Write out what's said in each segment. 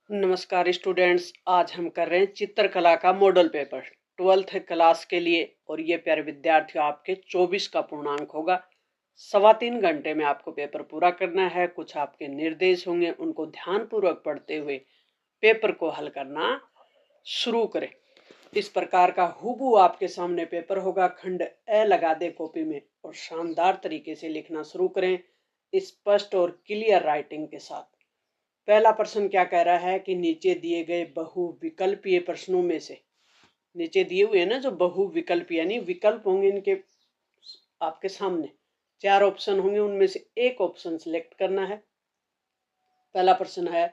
नमस्कार स्टूडेंट्स, आज हम कर रहे हैं चित्रकला का मॉडल पेपर 12th क्लास के लिए। और ये प्यारे विद्यार्थियों, आपके 24 का पूर्णांक होगा। 3.25 घंटे में आपको पेपर पूरा करना है। कुछ आपके निर्देश होंगे, उनको ध्यानपूर्वक पढ़ते हुए पेपर को हल करना शुरू करें। इस प्रकार का हूबहू आपके सामने पेपर होगा। खंड ए लगा दे कॉपी में और शानदार तरीके से लिखना शुरू करें, स्पष्ट और क्लियर राइटिंग के साथ। पहला प्रश्न क्या कह रहा है कि नीचे दिए गए बहुविकल्पीय प्रश्नों में से, नीचे दिए हुए हैं ना जो बहुविकल्प यानी विकल्प होंगे इनके आपके सामने, 4 ऑप्शन होंगे, उनमें से एक ऑप्शन सिलेक्ट करना है। पहला प्रश्न है,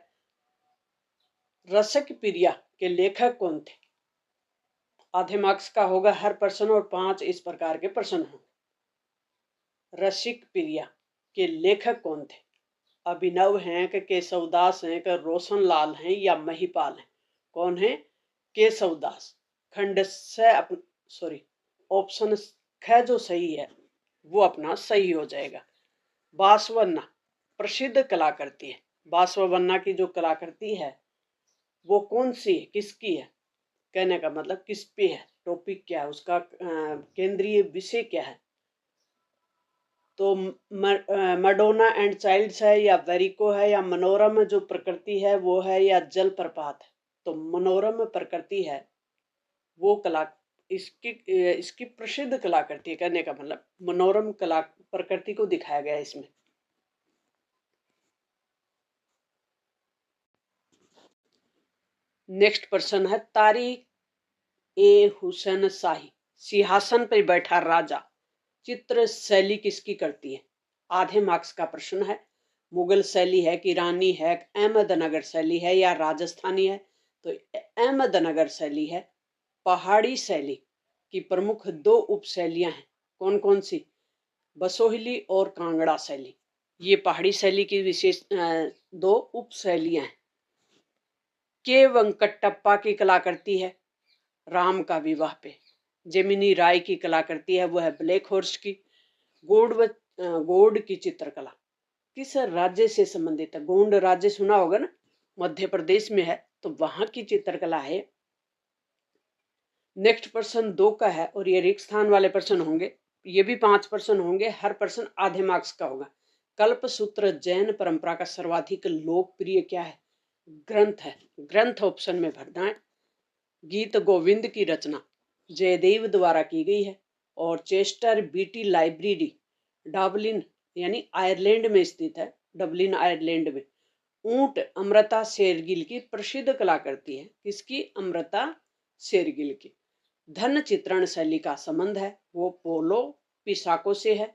रसिक प्रिया के लेखक कौन थे? आधे मार्क्स का होगा हर प्रश्न और 5 इस प्रकार के प्रश्न होंगे। रसिक प्रिया के लेखक कौन थे? अभिनव हैं कि केशवदास हैं कि रोशन लाल हैं या महिपाल हैं? कौन है? केशवदास। खंड से ऑप्शन ख जो सही है वो अपना सही हो जाएगा। बांसवन्ना प्रसिद्ध कलाकृति है। बांसवन्ना की जो कलाकृति है वो कौन सी है, किसकी है? कहने का मतलब किस पे है, टॉपिक क्या है, उसका केंद्रीय विषय क्या है? तो मडोना एंड चाइल्ड्स है या वेरिको है या मनोरम जो प्रकृति है वो है या जलप्रपात है? तो मनोरम प्रकृति है वो कला, इसकी प्रसिद्ध कलाकृति करने का मतलब मनोरम कला प्रकृति को दिखाया गया है इसमें। नेक्स्ट प्रश्न है, तारिक ए हुसैन शाही सिंहासन पर बैठा राजा चित्र शैली किसकी करती है? आधे मार्क्स का प्रश्न है। मुगल शैली है कि ईरानी है, अहमदनगर शैली है या राजस्थानी है? तो अहमदनगर शैली है। पहाड़ी शैली की प्रमुख 2 उपशैलियां हैं, कौन कौन सी? बसोहली और कांगड़ा शैली। ये पहाड़ी शैली की विशेष 2 उपशैलियां हैं। के वेंकटप्पा की कलाकृति है राम का विवाह पे। जेमिनी राय की कलाकृति है वो है ब्लैक हॉर्स की। गोंड की चित्रकला किस राज्य से संबंधित है? गोंड राज्य सुना होगा ना, मध्य प्रदेश में है, तो वहां की चित्रकला है। नेक्स्ट प्रश्न 2 का है और ये रिक्त स्थान वाले प्रश्न होंगे। ये भी 5 प्रश्न होंगे, हर प्रश्न आधे मार्क्स का होगा। कल्पसूत्र जैन परंपरा का सर्वाधिक लोकप्रिय क्या है? ग्रंथ है। ग्रंथ ऑप्शन में भरना है। गीत गोविंद की रचना जयदेव द्वारा की गई है और चेस्टर बीटी लाइब्रेरी डबलिन यानी आयरलैंड में स्थित है। डबलिन आयरलैंड में ऊंट अमृता शेरगिल की प्रसिद्ध कलाकृति है। किसकी? अमृता शेरगिल की। धन चित्रण शैली का संबंध है वो पोलो पिसाको से है।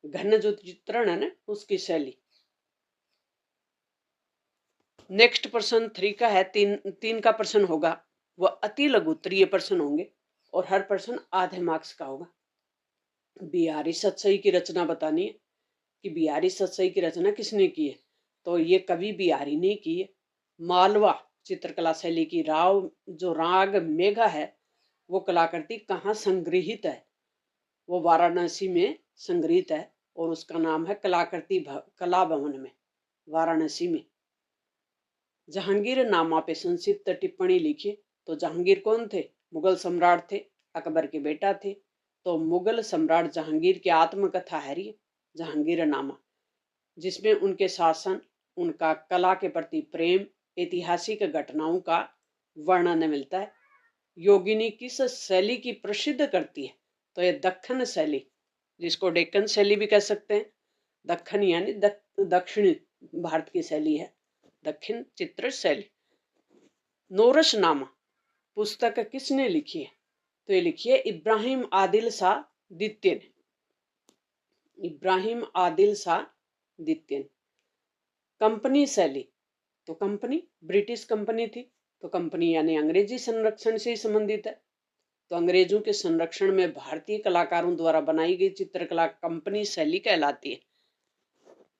घन जो चित्रण है ना उसकी शैली। नेक्स्ट प्रश्न 3 का है, तीन का प्रश्न होगा, वह अति लघुत्तरीय प्रश्न होंगे और हर प्रश्न आधे मार्क्स का होगा। बिहारी सतसई की रचना बतानी है कि बिहारी सतसई की रचना किसने की है? तो ये कवि बिहारी ने की है। मालवा चित्रकला शैली की जो राग मेघा है वो कलाकृति कहाँ संग्रहित है? वो वाराणसी में संग्रहित है और उसका नाम है कला भवन में, वाराणसी में। जहांगीर नामा पे संक्षिप्त टिप्पणी लिखिए। तो जहांगीर कौन थे? मुगल सम्राट थे, अकबर के बेटा थे। तो मुगल सम्राट जहांगीर की आत्मकथा है ये जहांगीर नामा, जिसमें उनके शासन, उनका कला के प्रति प्रेम, ऐतिहासिक घटनाओं का वर्णन मिलता है। योगिनी किस शैली की प्रसिद्ध करती है? तो ये दक्खन शैली, जिसको डेक्कन शैली भी कह सकते हैं। दक्खन यानी दक्षिणी भारत की शैली है दक्षिण चित्र शैली। नोरसनामा पुस्तक किसने लिखी है? तो ये लिखी है इब्राहिम आदिल शाह द्वितीय ने। इब्राहिम आदिल शाह द्वितीय ने। कंपनी शैली, तो कंपनी ब्रिटिश कंपनी थी, तो कंपनी यानी अंग्रेजी संरक्षण से संबंधित है। तो अंग्रेजों के संरक्षण में भारतीय कलाकारों द्वारा बनाई गई चित्रकला कंपनी शैली कहलाती है।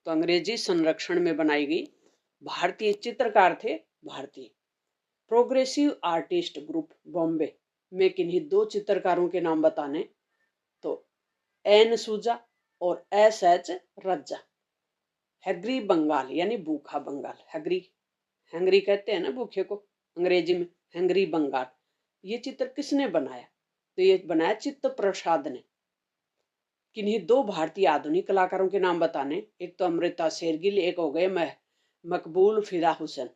तो अंग्रेजी संरक्षण में बनाई गई भारतीय चित्रकार थे भारतीय। प्रोग्रेसिव आर्टिस्ट ग्रुप बॉम्बे में किन्हीं 2 चित्रकारों के नाम बताने? तो एन सूजा और एस एच रज्जा। हैग्री बंगाल यानी भूखा बंगाल, हैग्री हैंगरी कहते हैं ना भूखे को, अंग्रेजी में हैंगरी बंगाल। ये चित्र किसने बनाया? तो ये बनाया चित्त प्रसाद ने। किन्हीं दो भारतीय आधुनिक कलाकारों के नाम बताने, एक तो अमृता शेरगिल, एक हो गए मकबूल फिदा हुसैन।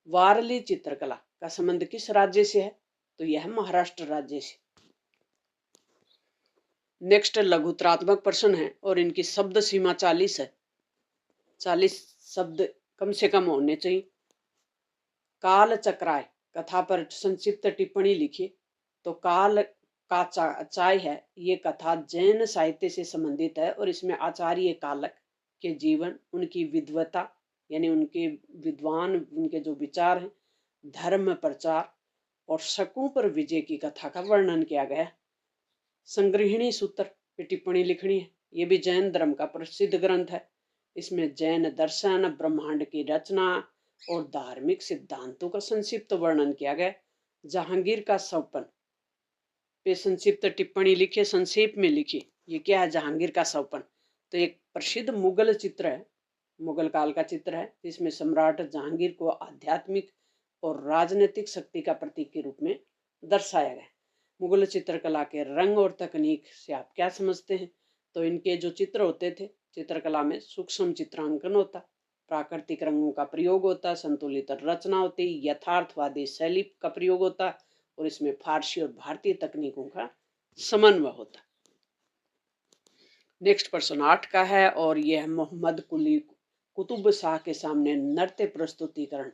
वारली चित्रकला का संबंध किस राज्य से है? तो यह महाराष्ट्र राज्य से। नेक्स्ट लघुत्रात्मक प्रश्न है और इनकी शब्द सीमा 40 है। 40 शब्द कम से कम होने चाहिए। काल चक्राय कथा पर संक्षिप्त टिप्पणी लिखिए। तो काल का चाय है, ये कथा जैन साहित्य से संबंधित है और इसमें आचार्य कालक के जीवन, उनकी विद्वता यानी उनके विद्वान, उनके जो विचार हैं, धर्म प्रचार और शकों पर विजय की कथा का वर्णन किया गया। संग्रहिणी सूत्र पे टिप्पणी लिखनी है। ये भी जैन धर्म का प्रसिद्ध ग्रंथ है। इसमें जैन दर्शन, ब्रह्मांड की रचना और धार्मिक सिद्धांतों का संक्षिप्त वर्णन किया गया। जहांगीर का स्वप्न पे संक्षिप्त टिप्पणी लिखिए, संक्षेप में लिखिए। ये क्या है जहांगीर का स्वप्न? तो एक प्रसिद्ध मुगल चित्र है, मुगल काल का चित्र है, जिसमें सम्राट जहांगीर को आध्यात्मिक और राजनीतिक शक्ति का प्रतीक के रूप में दर्शाया गया। मुगल चित्रकला के रंग और तकनीक से आप क्या समझते हैं? तो इनके जो चित्र होते थे, चित्रकला में सूक्ष्म चित्रांकन होता, प्राकृतिक रंगों का प्रयोग होता, संतुलित रचना होती, यथार्थवादी शैली का प्रयोग होता और इसमें फारसी और भारतीय तकनीकों का समन्वय होता। नेक्स्ट प्रश्न 8 का है और यह मोहम्मद कुली कुतुब शाह के सामने नृत्य प्रस्तुतिकरण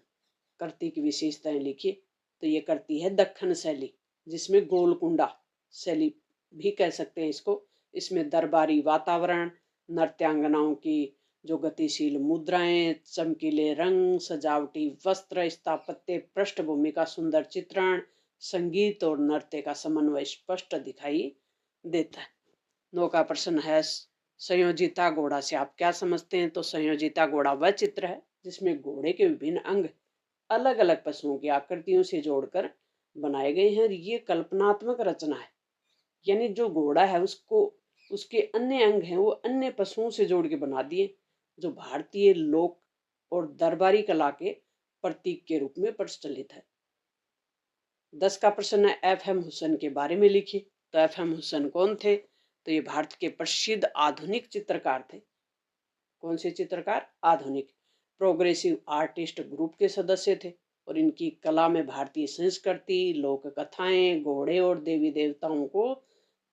करती की विशेषताएं लिखिए। तो ये करती है दक्खन शैली, जिसमें गोलकुंडा शैली भी कह सकते हैं इसको। इसमें दरबारी वातावरण, नृत्यांगनाओं की जो गतिशील मुद्राएं, चमकीले रंग, सजावटी वस्त्र, स्थापत्य पृष्ठभूमि का सुंदर चित्रण, संगीत और नृत्य का समन्वय स्पष्ट दिखाई देता है। 9 का प्रश्न है संयोजिता घोड़ा से आप क्या समझते हैं? तो संयोजिता घोड़ा वह चित्र है जिसमें घोड़े के विभिन्न अंग अलग अलग पशुओं की आकृतियों से जोड़कर बनाए गए हैं। ये कल्पनात्मक रचना है, यानी जो घोड़ा है उसको उसके अन्य अंग हैं वो अन्य पशुओं से जोड़ के बना दिए, जो भारतीय लोक और दरबारी कला के प्रतीक के रूप में प्रचलित है। 10 का प्रश्न है एफ.एम. हुसैन के बारे में लिखिए। तो एफ.एम. हुसैन कौन थे? तो ये भारत के प्रसिद्ध आधुनिक चित्रकार थे। कौन से चित्रकार? आधुनिक। प्रोग्रेसिव आर्टिस्ट ग्रुप के सदस्य थे और इनकी कला में भारतीय संस्कृति, लोक कथाएं, घोड़े और देवी देवताओं को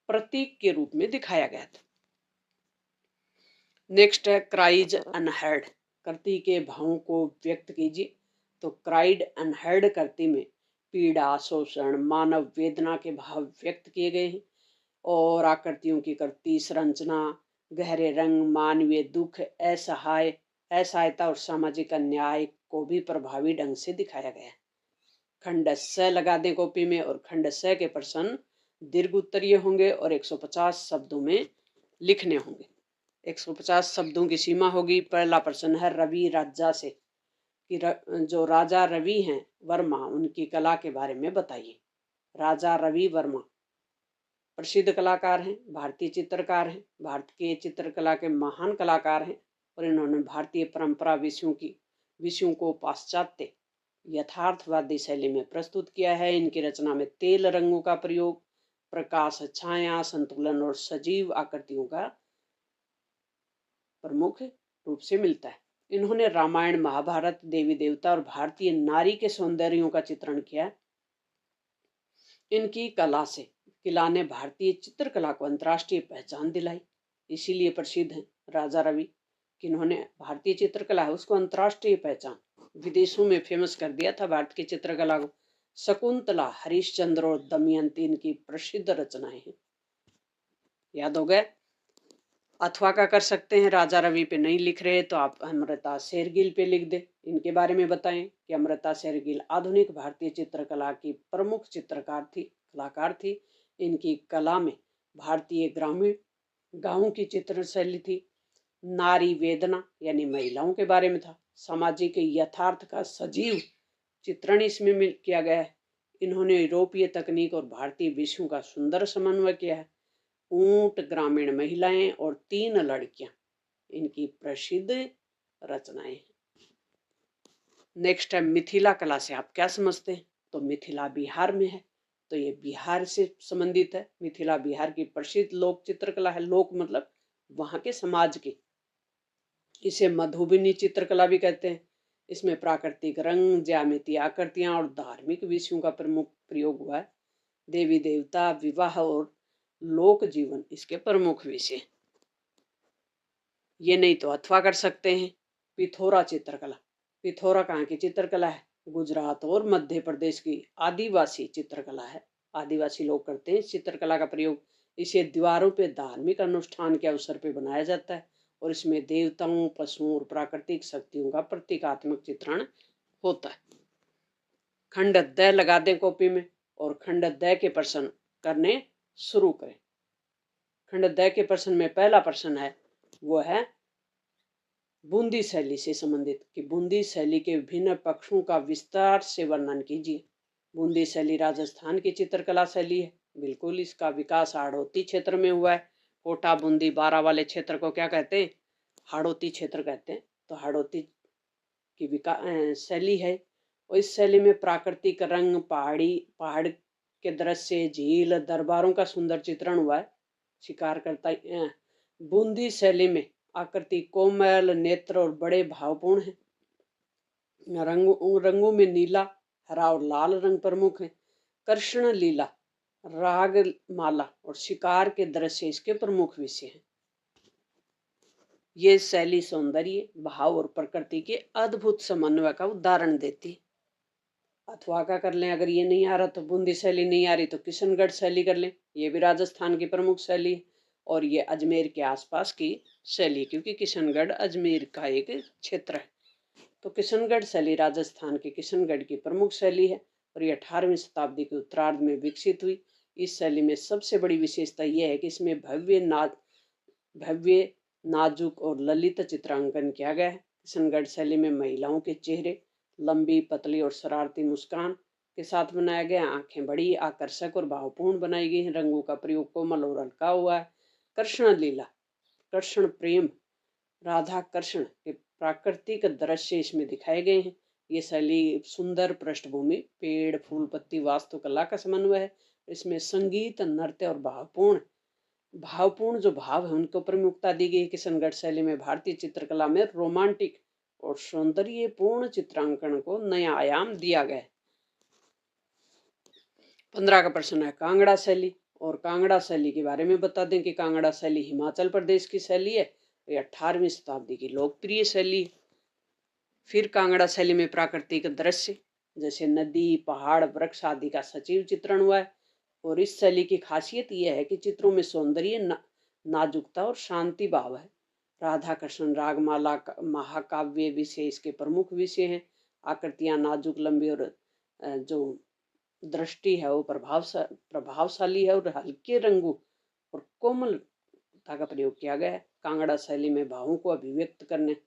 प्रतीक के रूप में दिखाया गया था। नेक्स्ट है क्राइज अनहर्ड, कृति के भावों को व्यक्त कीजिए। तो क्राइड अनहर्ड कृति में पीड़ा, शोषण, मानव वेदना के भाव व्यक्त किए गए हैं और आकृतियों की कृति संरचना, गहरे रंग, मानवीय दुख, असहायता और सामाजिक अन्याय को भी प्रभावी ढंग से दिखाया गया है। खंड स लगा दें कॉपी में और खंड स के प्रश्न दीर्घ उत्तरीय होंगे और 150 शब्दों में लिखने होंगे। 150 शब्दों की सीमा होगी। पहला प्रश्न है रवि राजा से कि जो राजा रवि हैं वर्मा, उनकी कला के बारे में बताइए। राजा रवि वर्मा प्रसिद्ध कलाकार हैं, भारतीय चित्रकार हैं, भारत के चित्रकला के महान कलाकार हैं और इन्होंने भारतीय परंपरा विषयों को पाश्चात्य यथार्थवादी शैली में प्रस्तुत किया है। इनकी रचना में तेल रंगों का प्रयोग, प्रकाश, छाया, संतुलन और सजीव आकृतियों का प्रमुख रूप से मिलता है। इन्होंने रामायण, महाभारत, देवी देवता और भारतीय नारी के सौंदर्यों का चित्रण किया। इनकी कला ने भारतीय चित्रकला को अंतर्राष्ट्रीय पहचान दिलाई, इसीलिए प्रसिद्ध हैं राजा रवि। जिन्होंने भारतीय चित्रकला है उसको अंतर्राष्ट्रीय पहचान, विदेशों में फेमस कर दिया था भारत की चित्रकला को। शकुंतला, हरिश्चंद्र और दमयंती इनकी प्रसिद्ध रचनाएं हैं। याद हो गए? अथवा का कर सकते हैं, राजा रवि पे नहीं लिख रहे तो आप अमृता शेरगिल पे लिख दें। इनके बारे में बताएं कि अमृता शेरगिल आधुनिक भारतीय चित्रकला की प्रमुख कलाकार थी। इनकी कला में भारतीय ग्रामीण गांवों की चित्र शैली थी, नारी वेदना यानी महिलाओं के बारे में था, सामाजिक यथार्थ का सजीव चित्रण इसमें किया गया है। इन्होंने यूरोपीय तकनीक और भारतीय विषयों का सुंदर समन्वय किया है। ऊंट, ग्रामीण महिलाएं और 3 लड़कियां इनकी प्रसिद्ध रचनाएं हैं। नेक्स्ट है मिथिला कला से आप क्या समझते हैं? तो मिथिला बिहार में है, तो ये बिहार से संबंधित है। मिथिला बिहार की प्रसिद्ध लोक चित्रकला है। लोक मतलब वहाँ के समाज की। इसे मधुबनी चित्रकला भी कहते हैं। इसमें प्राकृतिक रंग, ज्यामितीय आकृतियां और धार्मिक विषयों का प्रमुख प्रयोग हुआ है। देवी देवता, विवाह और लोक जीवन इसके प्रमुख विषय। ये नहीं तो अथवा कर सकते हैं पिथौरा चित्रकला। पिथौरा कहाँ की चित्रकला है? गुजरात और मध्य प्रदेश की आदिवासी चित्रकला है। आदिवासी लोग करते हैं इस चित्रकला का प्रयोग। इसे दीवारों पे धार्मिक अनुष्ठान के अवसर पे बनाया जाता है और इसमें देवताओं, पशुओं और प्राकृतिक शक्तियों का प्रतीकात्मक चित्रण होता है। खंड अध्याय लगा दें कॉपी में और खंड अध्याय के प्रश्न करने शुरू करें। खंड अध्याय के प्रश्न में पहला प्रश्न है वो है बूंदी शैली से संबंधित कि बूंदी शैली के विभिन्न पक्षों का विस्तार से वर्णन कीजिए। बूंदी शैली राजस्थान की चित्रकला शैली है। बिल्कुल, इसका विकास हाड़ौती क्षेत्र में हुआ है। कोटा, बूंदी, बारा वाले क्षेत्र को क्या कहते हैं? हाड़ौती क्षेत्र कहते हैं। तो हाड़ौती की विकास शैली है और इस शैली में प्राकृतिक रंग, पहाड़ के दृश्य, झील, दरबारों का सुंदर चित्रण हुआ है। शिकार करता बूंदी शैली में आकृति कोमल, नेत्र और बड़े भावपूर्ण हैं। रंगों में नीला, हरा और लाल रंग प्रमुख हैं। कृष्ण लीला, राग माला और शिकार के दृश्य इसके प्रमुख विषय हैं। ये शैली सौंदर्य, भाव और प्रकृति के अद्भुत समन्वय का उदाहरण देती है। अथवा का कर लें, अगर ये नहीं आ रहा तो बूंदी शैली नहीं आ रही तो किशनगढ़ शैली कर लें। ये भी राजस्थान की प्रमुख शैली है और ये अजमेर के आसपास की शैली, क्योंकि किशनगढ़ अजमेर का एक क्षेत्र है। तो किशनगढ़ शैली राजस्थान के किशनगढ़ की प्रमुख शैली है और ये 18वीं शताब्दी के उत्तरार्ध में विकसित हुई। इस शैली में सबसे बड़ी विशेषता यह है कि इसमें भव्य, नाजुक और ललित चित्रांकन किया गया है। किशनगढ़ शैली में महिलाओं के चेहरे लंबी, पतली और शरारती मुस्कान के साथ बनाया गया। आंखें बड़ी, आकर्षक और भावपूर्ण बनाई गई हैं। रंगों का प्रयोग कोमल और हल्का हुआ है। कृष्ण लीला, कृष्ण प्रेम, राधा कृष्ण के प्राकृतिक दृश्य इसमें दिखाए गए हैं। ये शैली सुंदर पृष्ठभूमि, पेड़, फूल, पत्ती, वास्तुकला का समन्वय है। इसमें संगीत, नृत्य और भावपूर्ण जो भाव है उनको प्रमुखता दी गई। किशनगढ़ शैली में भारतीय चित्रकला में रोमांटिक और सौंदर्यपूर्ण चित्रांकन को नया आयाम दिया गया है। 15 का प्रश्न है कांगड़ा शैली। और कांगड़ा शैली के बारे में बता दें कि कांगड़ा शैली हिमाचल प्रदेश की शैली है। ये 18वीं शताब्दी की लोकप्रिय शैली। फिर कांगड़ा शैली में प्राकृतिक दृश्य जैसे नदी, पहाड़, वृक्ष आदि का सजीव चित्रण हुआ है और इस शैली की खासियत यह है कि चित्रों में सौंदर्य, नाजुकता और शांति भाव है। राधा कृष्ण, रागमाला, महाकाव्य विषय इसके प्रमुख विषय हैं। आकृतियां नाजुक, लंबी और जो दृष्टि है वो प्रभावशाली है और हल्के रंगों और कोमलता का प्रयोग किया गया है। कांगड़ा शैली में भावों को अभिव्यक्त करने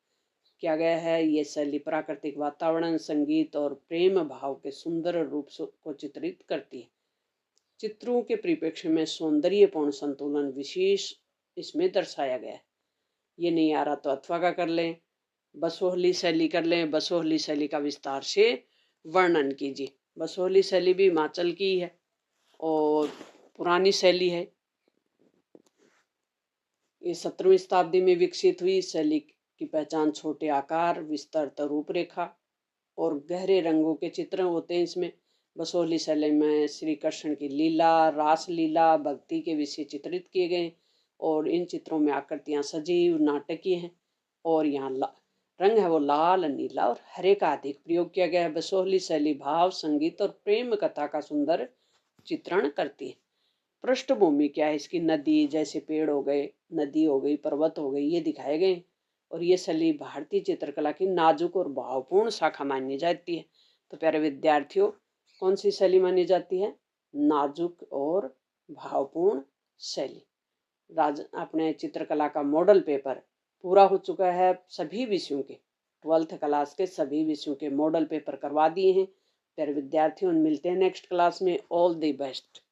किया गया है। ये शैली प्राकृतिक वातावरण, संगीत और प्रेम भाव के सुंदर रूप को चित्रित करती है। चित्रों के परिप्रेक्ष्य में सौंदर्यपूर्ण संतुलन विशेष इसमें दर्शाया गया है। ये नहीं आ रहा तो अथवा का कर लें। बसोहली शैली कर लें। बसोहली शैली का विस्तार से वर्णन कीजिए। बसोहली शैली भी हिमाचल की है और पुरानी शैली है। ये 17वीं शताब्दी में विकसित हुई। शैली की पहचान छोटे आकार, विस्तृत रूपरेखा और गहरे रंगों के चित्र होते हैं। इसमें बसोहली शैली में श्री कृष्ण की लीला, रास लीला, भक्ति के विषय चित्रित किए गए और इन चित्रों में आकृतियां सजीव, नाटकीय हैं और यहाँ रंग है वो लाल, नीला और हरे का अधिक प्रयोग किया गया है। बसोहली शैली भाव, संगीत और प्रेम कथा का सुंदर चित्रण करती है। पृष्ठभूमि क्या है इसकी? नदी, जैसे पेड़ हो गए, नदी हो गई, पर्वत हो गई, ये दिखाए गए और ये शैली भारतीय चित्रकला की नाजुक और भावपूर्ण शाखा मानी जाती है। तो प्यारे विद्यार्थियों, कौन सी शैली मानी जाती है? नाजुक और भावपूर्ण शैली। अपने चित्रकला का मॉडल पेपर पूरा हो चुका है। सभी विषयों के 12th क्लास के सभी विषयों के मॉडल पेपर करवा दिए हैं। प्यारे विद्यार्थियों, मिलते हैं नेक्स्ट क्लास में। All the best.